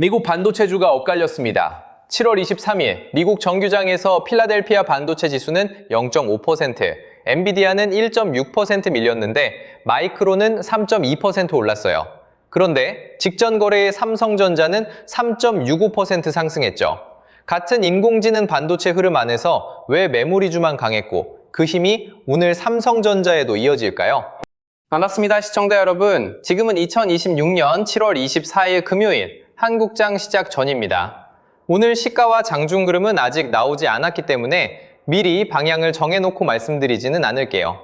미국 반도체주가 엇갈렸습니다. 7월 23일 미국 정규장에서 필라델피아 반도체 지수는 0.5%, 엔비디아는 1.6% 밀렸는데 마이크론은 3.2% 올랐어요. 그런데 직전 거래의 삼성전자는 3.65% 상승했죠. 같은 인공지능 반도체 흐름 안에서 왜 메모리주만 강했고 그 힘이 오늘 삼성전자에도 이어질까요? 반갑습니다, 시청자 여러분. 지금은 2026년 7월 24일 금요일 한국장 시작 전입니다. 오늘 시가와 장중 그림은 아직 나오지 않았기 때문에 미리 방향을 정해놓고 말씀드리지는 않을게요.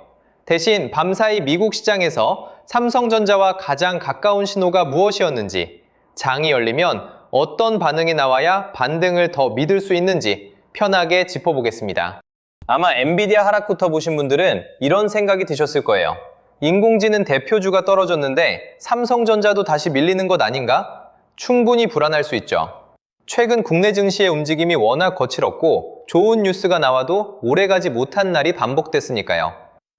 대신 밤사이 미국 시장에서 삼성전자와 가장 가까운 신호가 무엇이었는지, 장이 열리면 어떤 반응이 나와야 반등을 더 믿을 수 있는지 편하게 짚어보겠습니다. 아마 엔비디아 하락부터 보신 분들은 이런 생각이 드셨을 거예요. 인공지능 대표주가 떨어졌는데 삼성전자도 다시 밀리는 것 아닌가? 충분히 불안할 수 있죠. 최근 국내 증시의 움직임이 워낙 거칠었고 좋은 뉴스가 나와도 오래가지 못한 날이 반복됐으니까요.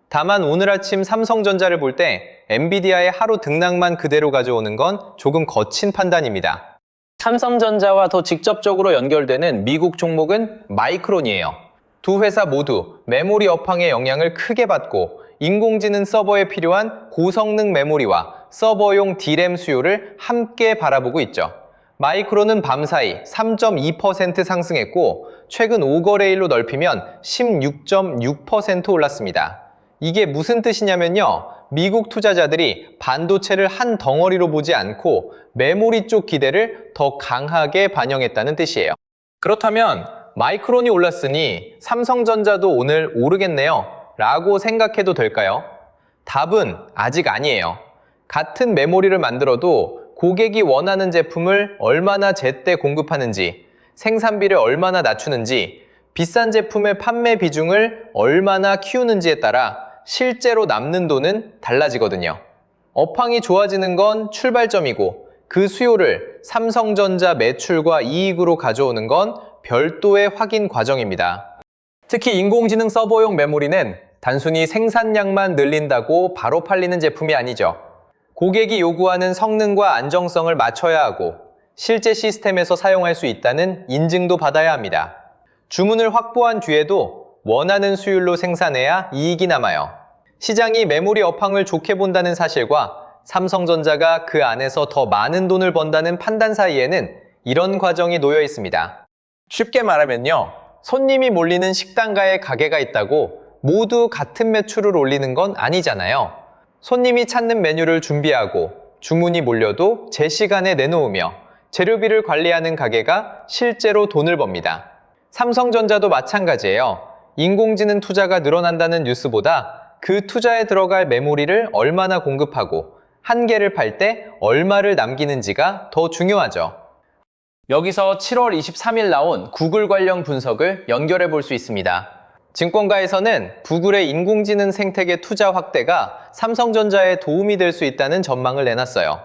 다만 오늘 아침 삼성전자를 볼 때 엔비디아의 하루 등락만 그대로 가져오는 건 조금 거친 판단입니다. 삼성전자와 더 직접적으로 연결되는 미국 종목은 마이크론이에요. 두 회사 모두 메모리 업황의 영향을 크게 받고 인공지능 서버에 필요한 고성능 메모리와 서버용 D램 수요를 함께 바라보고 있죠. 마이크론은 밤사이 3.2% 상승했고 최근 5거래일로 넓히면 16.6% 올랐습니다. 이게 무슨 뜻이냐면요. 미국 투자자들이 반도체를 한 덩어리로 보지 않고 메모리 쪽 기대를 더 강하게 반영했다는 뜻이에요. 그렇다면 마이크론이 올랐으니 삼성전자도 오늘 오르겠네요 라고 생각해도 될까요? 답은 아직 아니에요. 같은 메모리를 만들어도 고객이 원하는 제품을 얼마나 제때 공급하는지, 생산비를 얼마나 낮추는지, 비싼 제품의 판매 비중을 얼마나 키우는지에 따라 실제로 남는 돈은 달라지거든요. 업황이 좋아지는 건 출발점이고 그 수요를 삼성전자 매출과 이익으로 가져오는 건 별도의 확인 과정입니다. 특히 인공지능 서버용 메모리는 단순히 생산량만 늘린다고 바로 팔리는 제품이 아니죠. 고객이 요구하는 성능과 안정성을 맞춰야 하고 실제 시스템에서 사용할 수 있다는 인증도 받아야 합니다. 주문을 확보한 뒤에도 원하는 수율로 생산해야 이익이 남아요. 시장이 메모리 업황을 좋게 본다는 사실과 삼성전자가 그 안에서 더 많은 돈을 번다는 판단 사이에는 이런 과정이 놓여 있습니다. 쉽게 말하면요. 손님이 몰리는 식당가에 가게가 있다고 모두 같은 매출을 올리는 건 아니잖아요. 손님이 찾는 메뉴를 준비하고 주문이 몰려도 제 시간에 내놓으며 재료비를 관리하는 가게가 실제로 돈을 법니다. 삼성전자도 마찬가지예요. 인공지능 투자가 늘어난다는 뉴스보다 그 투자에 들어갈 메모리를 얼마나 공급하고 한 개를 팔 때 얼마를 남기는지가 더 중요하죠. 여기서 7월 23일 나온 구글 관련 분석을 연결해 볼 수 있습니다. 증권가에서는 구글의 인공지능 생태계 투자 확대가 삼성전자에 도움이 될 수 있다는 전망을 내놨어요.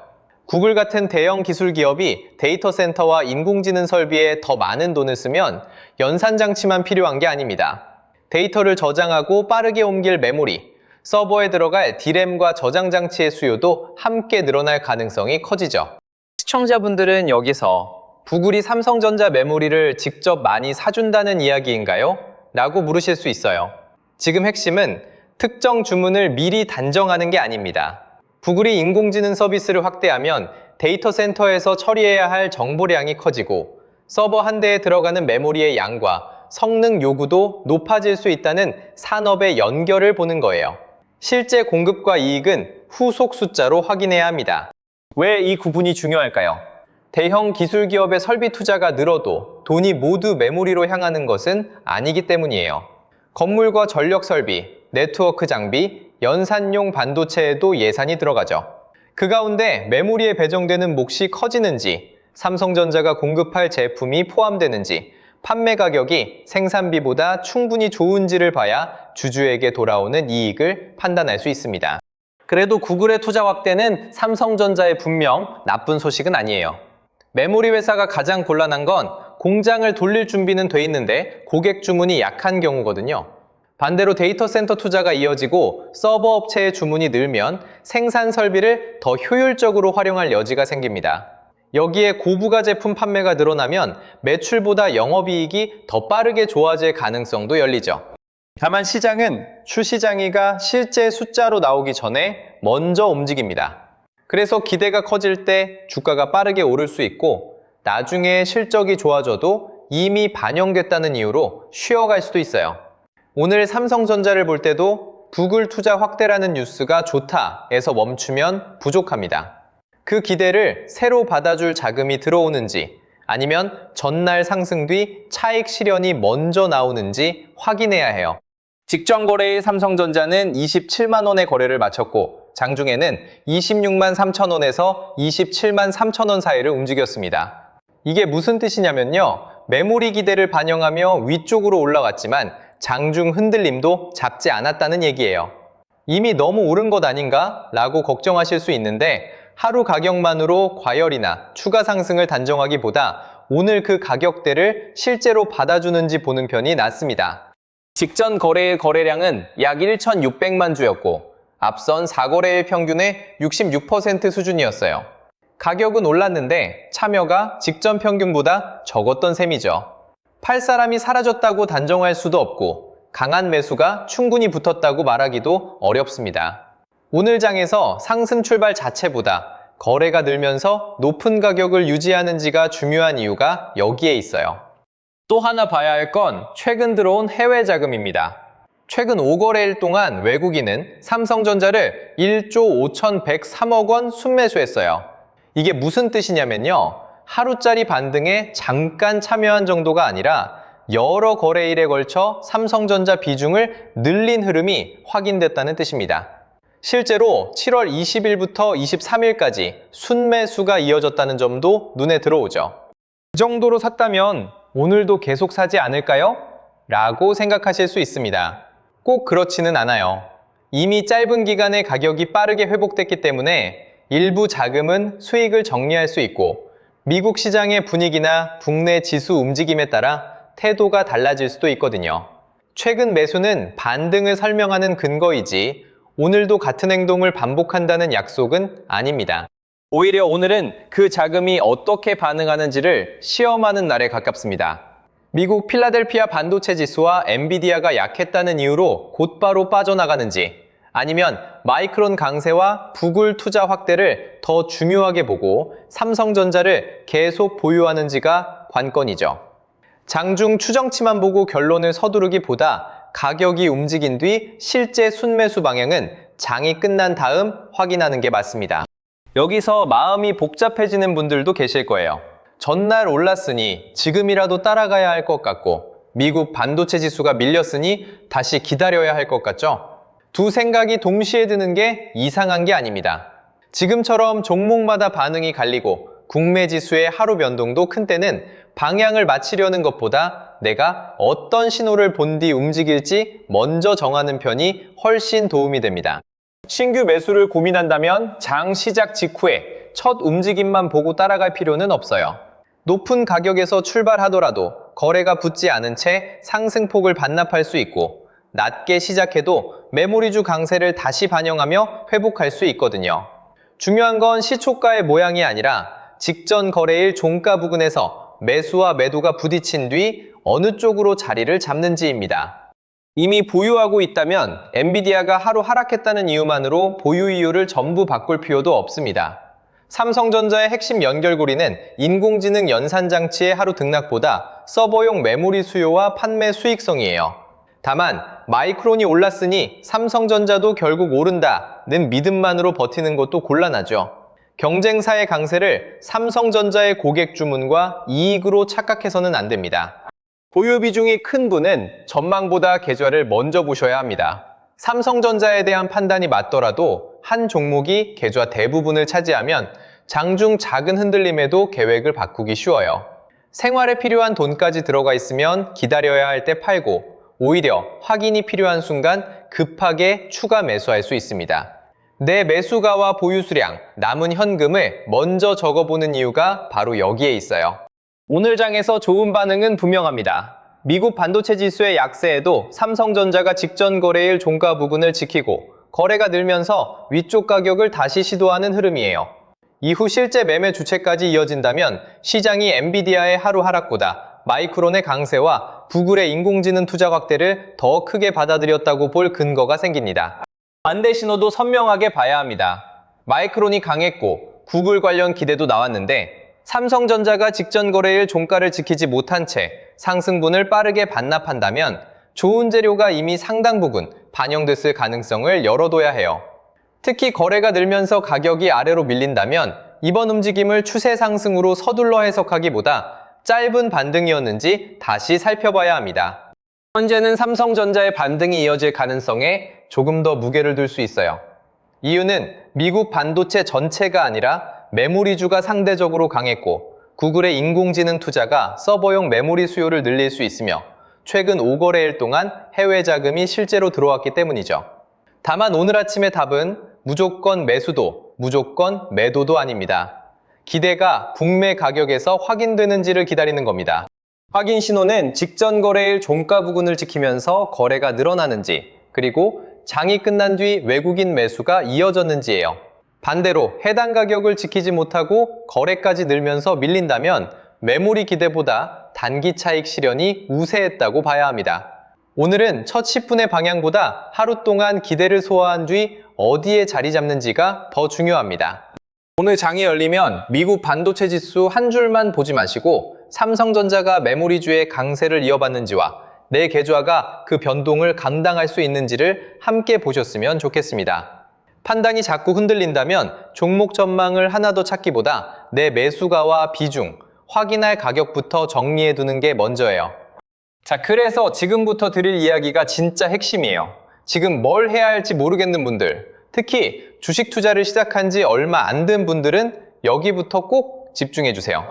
구글 같은 대형 기술 기업이 데이터 센터와 인공지능 설비에 더 많은 돈을 쓰면 연산 장치만 필요한 게 아닙니다. 데이터를 저장하고 빠르게 옮길 메모리, 서버에 들어갈 D램과 저장 장치의 수요도 함께 늘어날 가능성이 커지죠. 시청자분들은 여기서 구글이 삼성전자 메모리를 직접 많이 사준다는 이야기인가요? 라고 물으실 수 있어요. 지금 핵심은 특정 주문을 미리 단정하는 게 아닙니다. 구글이 인공지능 서비스를 확대하면 데이터 센터에서 처리해야 할 정보량이 커지고 서버 한 대에 들어가는 메모리의 양과 성능 요구도 높아질 수 있다는 산업의 연결을 보는 거예요. 실제 공급과 이익은 후속 숫자로 확인해야 합니다. 왜 이 구분이 중요할까요? 대형 기술 기업의 설비 투자가 늘어도 돈이 모두 메모리로 향하는 것은 아니기 때문이에요. 건물과 전력 설비, 네트워크 장비, 연산용 반도체에도 예산이 들어가죠. 그 가운데 메모리에 배정되는 몫이 커지는지, 삼성전자가 공급할 제품이 포함되는지, 판매 가격이 생산비보다 충분히 좋은지를 봐야 주주에게 돌아오는 이익을 판단할 수 있습니다. 그래도 구글의 투자 확대는 삼성전자에 분명 나쁜 소식은 아니에요. 메모리 회사가 가장 곤란한 건 공장을 돌릴 준비는 돼 있는데 고객 주문이 약한 경우거든요. 반대로 데이터 센터 투자가 이어지고 서버 업체의 주문이 늘면 생산 설비를 더 효율적으로 활용할 여지가 생깁니다. 여기에 고부가 제품 판매가 늘어나면 매출보다 영업이익이 더 빠르게 좋아질 가능성도 열리죠. 다만 시장은 출시장의가 실제 숫자로 나오기 전에 먼저 움직입니다. 그래서 기대가 커질 때 주가가 빠르게 오를 수 있고 나중에 실적이 좋아져도 이미 반영됐다는 이유로 쉬어갈 수도 있어요. 오늘 삼성전자를 볼 때도 구글 투자 확대라는 뉴스가 좋다에서 멈추면 부족합니다. 그 기대를 새로 받아줄 자금이 들어오는지 아니면 전날 상승 뒤 차익 실현이 먼저 나오는지 확인해야 해요. 직전 거래일 삼성전자는 27만 원의 거래를 마쳤고 장중에는 26만 3천 원에서 27만 3천 원 사이를 움직였습니다. 이게 무슨 뜻이냐면요. 메모리 기대를 반영하며 위쪽으로 올라갔지만 장중 흔들림도 잡지 않았다는 얘기예요. 이미 너무 오른 것 아닌가? 라고 걱정하실 수 있는데 하루 가격만으로 과열이나 추가 상승을 단정하기보다 오늘 그 가격대를 실제로 받아주는지 보는 편이 낫습니다. 직전 거래일 거래량은 약 1,600만 주였고 앞선 4거래일 평균의 66% 수준이었어요. 가격은 올랐는데 참여가 직전 평균보다 적었던 셈이죠. 팔 사람이 사라졌다고 단정할 수도 없고 강한 매수가 충분히 붙었다고 말하기도 어렵습니다. 오늘 장에서 상승 출발 자체보다 거래가 늘면서 높은 가격을 유지하는지가 중요한 이유가 여기에 있어요. 또 하나 봐야 할 건 최근 들어온 해외 자금입니다. 최근 5거래일 동안 외국인은 삼성전자를 1조 5,103억 원 순매수했어요. 이게 무슨 뜻이냐면요. 하루짜리 반등에 잠깐 참여한 정도가 아니라 여러 거래일에 걸쳐 삼성전자 비중을 늘린 흐름이 확인됐다는 뜻입니다. 실제로 7월 20일부터 23일까지 순매수가 이어졌다는 점도 눈에 들어오죠. 그 정도로 샀다면 오늘도 계속 사지 않을까요? 라고 생각하실 수 있습니다. 꼭 그렇지는 않아요. 이미 짧은 기간에 가격이 빠르게 회복됐기 때문에 일부 자금은 수익을 정리할 수 있고 미국 시장의 분위기나 국내 지수 움직임에 따라 태도가 달라질 수도 있거든요. 최근 매수는 반등을 설명하는 근거이지 오늘도 같은 행동을 반복한다는 약속은 아닙니다. 오히려 오늘은 그 자금이 어떻게 반응하는지를 시험하는 날에 가깝습니다. 미국 필라델피아 반도체 지수와 엔비디아가 약했다는 이유로 곧바로 빠져나가는지 아니면 마이크론 강세와 구글 투자 확대를 더 중요하게 보고 삼성전자를 계속 보유하는지가 관건이죠. 장중 추정치만 보고 결론을 서두르기보다 가격이 움직인 뒤 실제 순매수 방향은 장이 끝난 다음 확인하는 게 맞습니다. 여기서 마음이 복잡해지는 분들도 계실 거예요. 전날 올랐으니 지금이라도 따라가야 할 것 같고 미국 반도체 지수가 밀렸으니 다시 기다려야 할 것 같죠? 두 생각이 동시에 드는 게 이상한 게 아닙니다. 지금처럼 종목마다 반응이 갈리고 국내 지수의 하루 변동도 큰 때는 방향을 맞추려는 것보다 내가 어떤 신호를 본 뒤 움직일지 먼저 정하는 편이 훨씬 도움이 됩니다. 신규 매수를 고민한다면 장 시작 직후에 첫 움직임만 보고 따라갈 필요는 없어요. 높은 가격에서 출발하더라도 거래가 붙지 않은 채 상승폭을 반납할 수 있고 낮게 시작해도 메모리주 강세를 다시 반영하며 회복할 수 있거든요. 중요한 건 시초가의 모양이 아니라 직전 거래일 종가 부근에서 매수와 매도가 부딪힌 뒤 어느 쪽으로 자리를 잡는지입니다. 이미 보유하고 있다면 엔비디아가 하루 하락했다는 이유만으로 보유 이유를 전부 바꿀 필요도 없습니다. 삼성전자의 핵심 연결고리는 인공지능 연산장치의 하루 등락보다 서버용 메모리 수요와 판매 수익성이에요. 다만 마이크론이 올랐으니 삼성전자도 결국 오른다는 믿음만으로 버티는 것도 곤란하죠. 경쟁사의 강세를 삼성전자의 고객 주문과 이익으로 착각해서는 안 됩니다. 보유 비중이 큰 분은 전망보다 계좌를 먼저 보셔야 합니다. 삼성전자에 대한 판단이 맞더라도 한 종목이 계좌 대부분을 차지하면 장중 작은 흔들림에도 계획을 바꾸기 쉬워요. 생활에 필요한 돈까지 들어가 있으면 기다려야 할 때 팔고 오히려 확인이 필요한 순간 급하게 추가 매수할 수 있습니다. 내 매수가와 보유 수량, 남은 현금을 먼저 적어보는 이유가 바로 여기에 있어요. 오늘 장에서 좋은 반응은 분명합니다. 미국 반도체 지수의 약세에도 삼성전자가 직전 거래일 종가 부근을 지키고 거래가 늘면서 위쪽 가격을 다시 시도하는 흐름이에요. 이후 실제 매매 주체까지 이어진다면 시장이 엔비디아의 하루 하락보다 마이크론의 강세와 구글의 인공지능 투자 확대를 더 크게 받아들였다고 볼 근거가 생깁니다. 반대 신호도 선명하게 봐야 합니다. 마이크론이 강했고 구글 관련 기대도 나왔는데 삼성전자가 직전 거래일 종가를 지키지 못한 채 상승분을 빠르게 반납한다면 좋은 재료가 이미 상당 부분 반영됐을 가능성을 열어둬야 해요. 특히 거래가 늘면서 가격이 아래로 밀린다면 이번 움직임을 추세 상승으로 서둘러 해석하기보다 짧은 반등이었는지 다시 살펴봐야 합니다. 현재는 삼성전자의 반등이 이어질 가능성에 조금 더 무게를 둘 수 있어요. 이유는 미국 반도체 전체가 아니라 메모리주가 상대적으로 강했고 구글의 인공지능 투자가 서버용 메모리 수요를 늘릴 수 있으며 최근 5거래일 동안 해외 자금이 실제로 들어왔기 때문이죠. 다만 오늘 아침의 답은 무조건 매수도, 무조건 매도도 아닙니다. 기대가 국내 가격에서 확인되는지를 기다리는 겁니다. 확인 신호는 직전 거래일 종가 부근을 지키면서 거래가 늘어나는지, 그리고 장이 끝난 뒤 외국인 매수가 이어졌는지예요. 반대로 해당 가격을 지키지 못하고 거래까지 늘면서 밀린다면 메모리 기대보다 단기 차익 실현이 우세했다고 봐야 합니다. 오늘은 첫 10분의 방향보다 하루 동안 기대를 소화한 뒤 어디에 자리 잡는지가 더 중요합니다. 오늘 장이 열리면 미국 반도체 지수 한 줄만 보지 마시고 삼성전자가 메모리주의 강세를 이어받는지와 내 계좌가 그 변동을 감당할 수 있는지를 함께 보셨으면 좋겠습니다. 판단이 자꾸 흔들린다면 종목 전망을 하나 더 찾기보다 내 매수가와 비중, 확인할 가격부터 정리해두는 게 먼저예요. 자, 그래서 지금부터 드릴 이야기가 진짜 핵심이에요. 지금 뭘 해야 할지 모르겠는 분들, 특히 주식 투자를 시작한 지 얼마 안 된 분들은 여기부터 꼭 집중해주세요.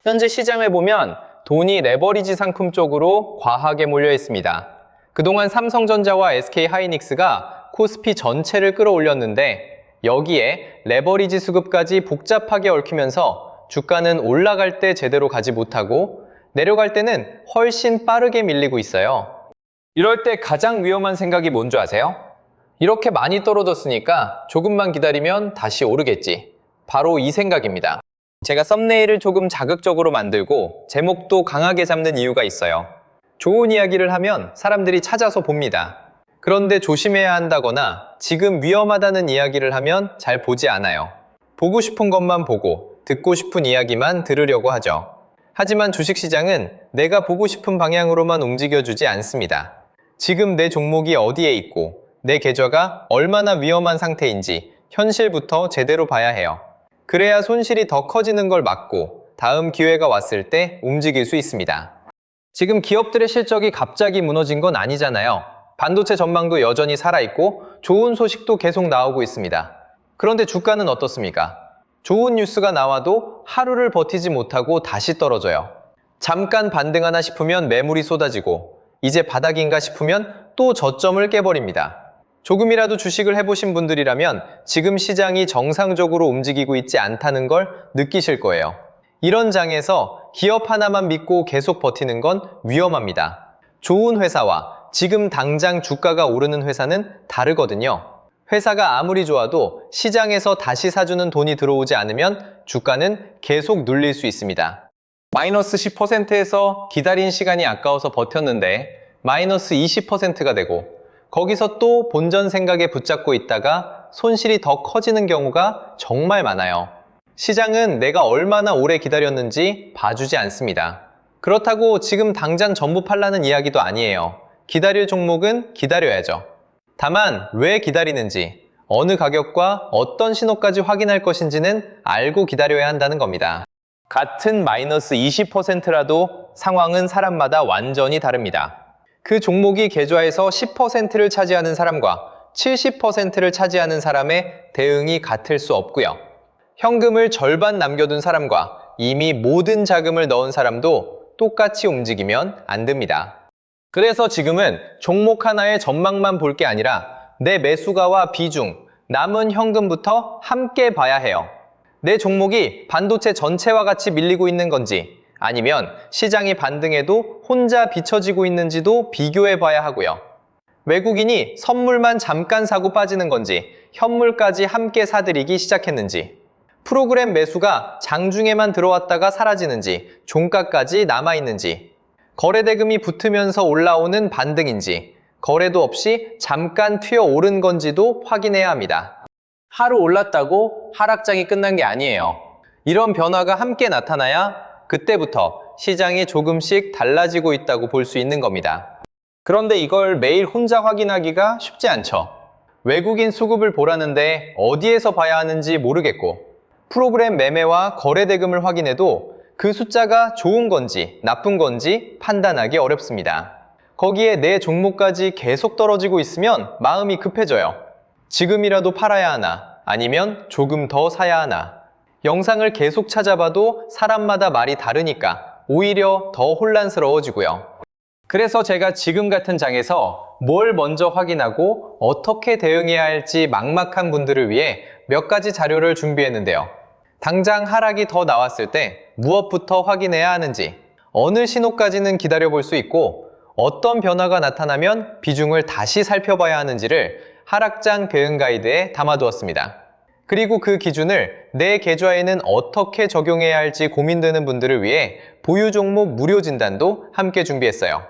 현재 시장을 보면 돈이 레버리지 상품 쪽으로 과하게 몰려 있습니다. 그동안 삼성전자와 SK하이닉스가 코스피 전체를 끌어올렸는데 여기에 레버리지 수급까지 복잡하게 얽히면서 주가는 올라갈 때 제대로 가지 못하고 내려갈 때는 훨씬 빠르게 밀리고 있어요. 이럴 때 가장 위험한 생각이 뭔지 아세요? 이렇게 많이 떨어졌으니까 조금만 기다리면 다시 오르겠지. 바로 이 생각입니다. 제가 썸네일을 조금 자극적으로 만들고 제목도 강하게 잡는 이유가 있어요. 좋은 이야기를 하면 사람들이 찾아서 봅니다. 그런데 조심해야 한다거나 지금 위험하다는 이야기를 하면 잘 보지 않아요. 보고 싶은 것만 보고 듣고 싶은 이야기만 들으려고 하죠. 하지만 주식시장은 내가 보고 싶은 방향으로만 움직여주지 않습니다. 지금 내 종목이 어디에 있고 내 계좌가 얼마나 위험한 상태인지 현실부터 제대로 봐야 해요. 그래야 손실이 더 커지는 걸 막고 다음 기회가 왔을 때 움직일 수 있습니다. 지금 기업들의 실적이 갑자기 무너진 건 아니잖아요. 반도체 전망도 여전히 살아있고 좋은 소식도 계속 나오고 있습니다. 그런데 주가는 어떻습니까? 좋은 뉴스가 나와도 하루를 버티지 못하고 다시 떨어져요. 잠깐 반등하나 싶으면 매물이 쏟아지고 이제 바닥인가 싶으면 또 저점을 깨버립니다. 조금이라도 주식을 해보신 분들이라면 지금 시장이 정상적으로 움직이고 있지 않다는 걸 느끼실 거예요. 이런 장에서 기업 하나만 믿고 계속 버티는 건 위험합니다. 좋은 회사와 지금 당장 주가가 오르는 회사는 다르거든요. 회사가 아무리 좋아도 시장에서 다시 사주는 돈이 들어오지 않으면 주가는 계속 눌릴 수 있습니다. 마이너스 10%에서 기다린 시간이 아까워서 버텼는데 마이너스 20%가 되고 거기서 또 본전 생각에 붙잡고 있다가 손실이 더 커지는 경우가 정말 많아요. 시장은 내가 얼마나 오래 기다렸는지 봐주지 않습니다. 그렇다고 지금 당장 전부 팔라는 이야기도 아니에요. 기다릴 종목은 기다려야죠. 다만 왜 기다리는지, 어느 가격과 어떤 신호까지 확인할 것인지는 알고 기다려야 한다는 겁니다. 같은 마이너스 20%라도 상황은 사람마다 완전히 다릅니다. 그 종목이 계좌에서 10%를 차지하는 사람과 70%를 차지하는 사람의 대응이 같을 수 없고요. 현금을 절반 남겨둔 사람과 이미 모든 자금을 넣은 사람도 똑같이 움직이면 안 됩니다. 그래서 지금은 종목 하나의 전망만 볼 게 아니라 내 매수가와 비중, 남은 현금부터 함께 봐야 해요. 내 종목이 반도체 전체와 같이 밀리고 있는 건지 아니면 시장이 반등해도 혼자 비춰지고 있는지도 비교해 봐야 하고요. 외국인이 선물만 잠깐 사고 빠지는 건지 현물까지 함께 사들이기 시작했는지, 프로그램 매수가 장중에만 들어왔다가 사라지는지, 종가까지 남아있는지, 거래대금이 붙으면서 올라오는 반등인지, 거래도 없이 잠깐 튀어 오른 건지도 확인해야 합니다. 하루 올랐다고 하락장이 끝난 게 아니에요. 이런 변화가 함께 나타나야 그때부터 시장이 조금씩 달라지고 있다고 볼 수 있는 겁니다. 그런데 이걸 매일 혼자 확인하기가 쉽지 않죠. 외국인 수급을 보라는데 어디에서 봐야 하는지 모르겠고, 프로그램 매매와 거래대금을 확인해도 그 숫자가 좋은 건지 나쁜 건지 판단하기 어렵습니다. 거기에 내 종목까지 계속 떨어지고 있으면 마음이 급해져요. 지금이라도 팔아야 하나, 아니면 조금 더 사야 하나. 영상을 계속 찾아봐도 사람마다 말이 다르니까 오히려 더 혼란스러워지고요. 그래서 제가 지금 같은 장에서 뭘 먼저 확인하고 어떻게 대응해야 할지 막막한 분들을 위해 몇 가지 자료를 준비했는데요. 당장 하락이 더 나왔을 때 무엇부터 확인해야 하는지, 어느 신호까지는 기다려볼 수 있고 어떤 변화가 나타나면 비중을 다시 살펴봐야 하는지를 하락장 대응 가이드에 담아두었습니다. 그리고 그 기준을 내 계좌에는 어떻게 적용해야 할지 고민되는 분들을 위해 보유 종목 무료 진단도 함께 준비했어요.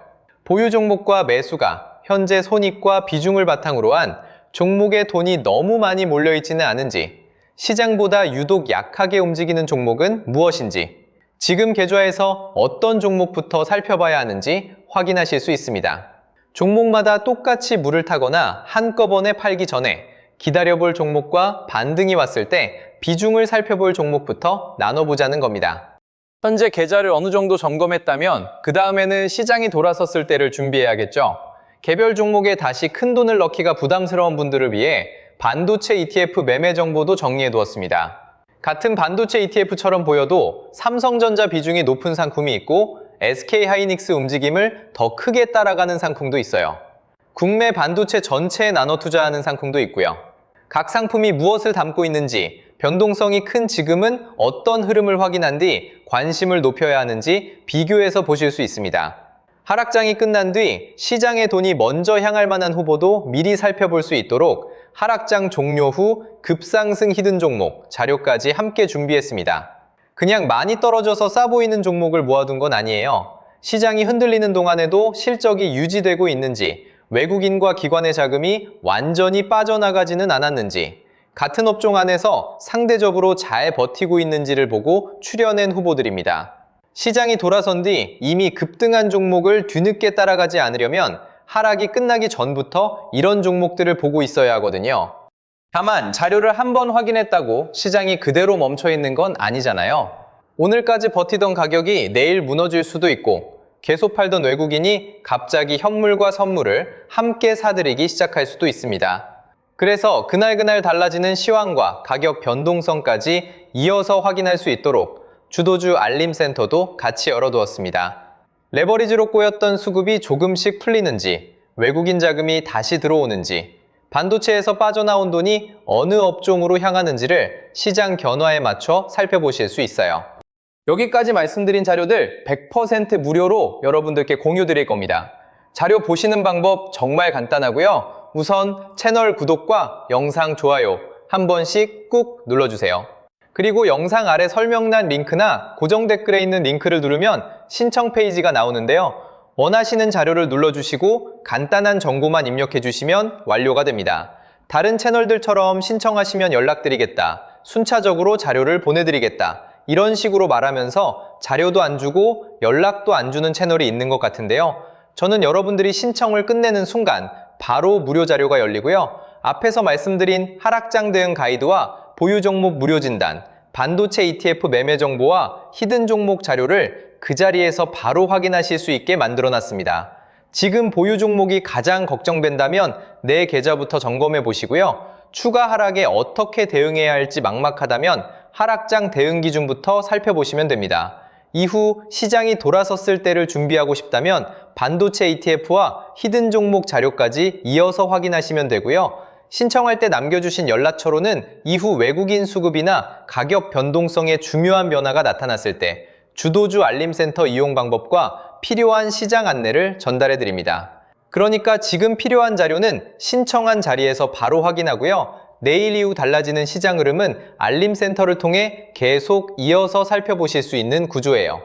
보유 종목과 매수가, 현재 손익과 비중을 바탕으로 한 종목에 돈이 너무 많이 몰려있지는 않은지, 시장보다 유독 약하게 움직이는 종목은 무엇인지, 지금 계좌에서 어떤 종목부터 살펴봐야 하는지 확인하실 수 있습니다. 종목마다 똑같이 물을 타거나 한꺼번에 팔기 전에 기다려볼 종목과 반등이 왔을 때 비중을 살펴볼 종목부터 나눠보자는 겁니다. 현재 계좌를 어느 정도 점검했다면 그 다음에는 시장이 돌아섰을 때를 준비해야겠죠. 개별 종목에 다시 큰 돈을 넣기가 부담스러운 분들을 위해 반도체 ETF 매매 정보도 정리해 두었습니다. 같은 반도체 ETF처럼 보여도 삼성전자 비중이 높은 상품이 있고 SK하이닉스 움직임을 더 크게 따라가는 상품도 있어요. 국내 반도체 전체에 나눠 투자하는 상품도 있고요. 각 상품이 무엇을 담고 있는지, 변동성이 큰 지금은 어떤 흐름을 확인한 뒤 관심을 높여야 하는지 비교해서 보실 수 있습니다. 하락장이 끝난 뒤 시장의 돈이 먼저 향할 만한 후보도 미리 살펴볼 수 있도록 하락장 종료 후 급상승 히든 종목 자료까지 함께 준비했습니다. 그냥 많이 떨어져서 싸 보이는 종목을 모아둔 건 아니에요. 시장이 흔들리는 동안에도 실적이 유지되고 있는지, 외국인과 기관의 자금이 완전히 빠져나가지는 않았는지, 같은 업종 안에서 상대적으로 잘 버티고 있는지를 보고 추려낸 후보들입니다. 시장이 돌아선 뒤 이미 급등한 종목을 뒤늦게 따라가지 않으려면 하락이 끝나기 전부터 이런 종목들을 보고 있어야 하거든요. 다만 자료를 한번 확인했다고 시장이 그대로 멈춰 있는 건 아니잖아요. 오늘까지 버티던 가격이 내일 무너질 수도 있고, 계속 팔던 외국인이 갑자기 현물과 선물을 함께 사들이기 시작할 수도 있습니다. 그래서 그날그날 달라지는 시황과 가격 변동성까지 이어서 확인할 수 있도록 주도주 알림센터도 같이 열어두었습니다. 레버리지로 꼬였던 수급이 조금씩 풀리는지, 외국인 자금이 다시 들어오는지, 반도체에서 빠져나온 돈이 어느 업종으로 향하는지를 시장 견화에 맞춰 살펴보실 수 있어요. 여기까지 말씀드린 자료들 100% 무료로 여러분들께 공유 드릴 겁니다. 자료 보시는 방법 정말 간단하고요. 우선 채널 구독과 영상 좋아요 한 번씩 꾹 눌러주세요. 그리고 영상 아래 설명란 링크나 고정 댓글에 있는 링크를 누르면 신청 페이지가 나오는데요. 원하시는 자료를 눌러주시고 간단한 정보만 입력해 주시면 완료가 됩니다. 다른 채널들처럼 신청하시면 연락드리겠다, 순차적으로 자료를 보내드리겠다, 이런 식으로 말하면서 자료도 안 주고 연락도 안 주는 채널이 있는 것 같은데요. 저는 여러분들이 신청을 끝내는 순간 바로 무료 자료가 열리고요. 앞에서 말씀드린 하락장 대응 가이드와 보유 종목 무료 진단, 반도체 ETF 매매 정보와 히든 종목 자료를 그 자리에서 바로 확인하실 수 있게 만들어 놨습니다. 지금 보유 종목이 가장 걱정된다면 내 계좌부터 점검해 보시고요. 추가 하락에 어떻게 대응해야 할지 막막하다면 하락장 대응 기준부터 살펴보시면 됩니다. 이후 시장이 돌아섰을 때를 준비하고 싶다면 반도체 ETF와 히든 종목 자료까지 이어서 확인하시면 되고요. 신청할 때 남겨주신 연락처로는 이후 외국인 수급이나 가격 변동성에 중요한 변화가 나타났을 때 주도주 알림센터 이용 방법과 필요한 시장 안내를 전달해 드립니다. 그러니까 지금 필요한 자료는 신청한 자리에서 바로 확인하고요. 내일 이후 달라지는 시장 흐름은 알림센터를 통해 계속 이어서 살펴보실 수 있는 구조예요.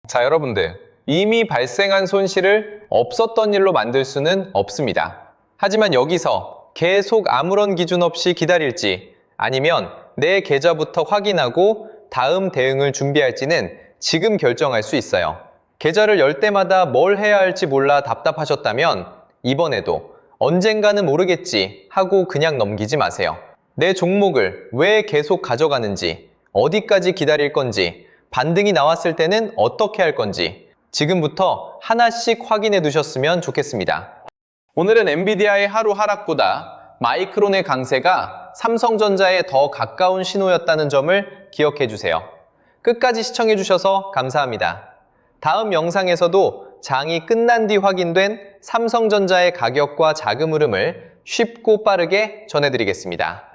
자, 여러분들. 이미 발생한 손실을 없었던 일로 만들 수는 없습니다. 하지만 여기서 계속 아무런 기준 없이 기다릴지 아니면 내 계좌부터 확인하고 다음 대응을 준비할지는 지금 결정할 수 있어요. 계좌를 열 때마다 뭘 해야 할지 몰라 답답하셨다면 이번에도 언젠가는 모르겠지 하고 그냥 넘기지 마세요. 내 종목을 왜 계속 가져가는지, 어디까지 기다릴 건지, 반등이 나왔을 때는 어떻게 할 건지 지금부터 하나씩 확인해 두셨으면 좋겠습니다. 오늘은 엔비디아의 하루 하락보다 마이크론의 강세가 삼성전자에 더 가까운 신호였다는 점을 기억해 주세요. 끝까지 시청해 주셔서 감사합니다. 다음 영상에서도 장이 끝난 뒤 확인된 삼성전자의 가격과 자금 흐름을 쉽고 빠르게 전해드리겠습니다.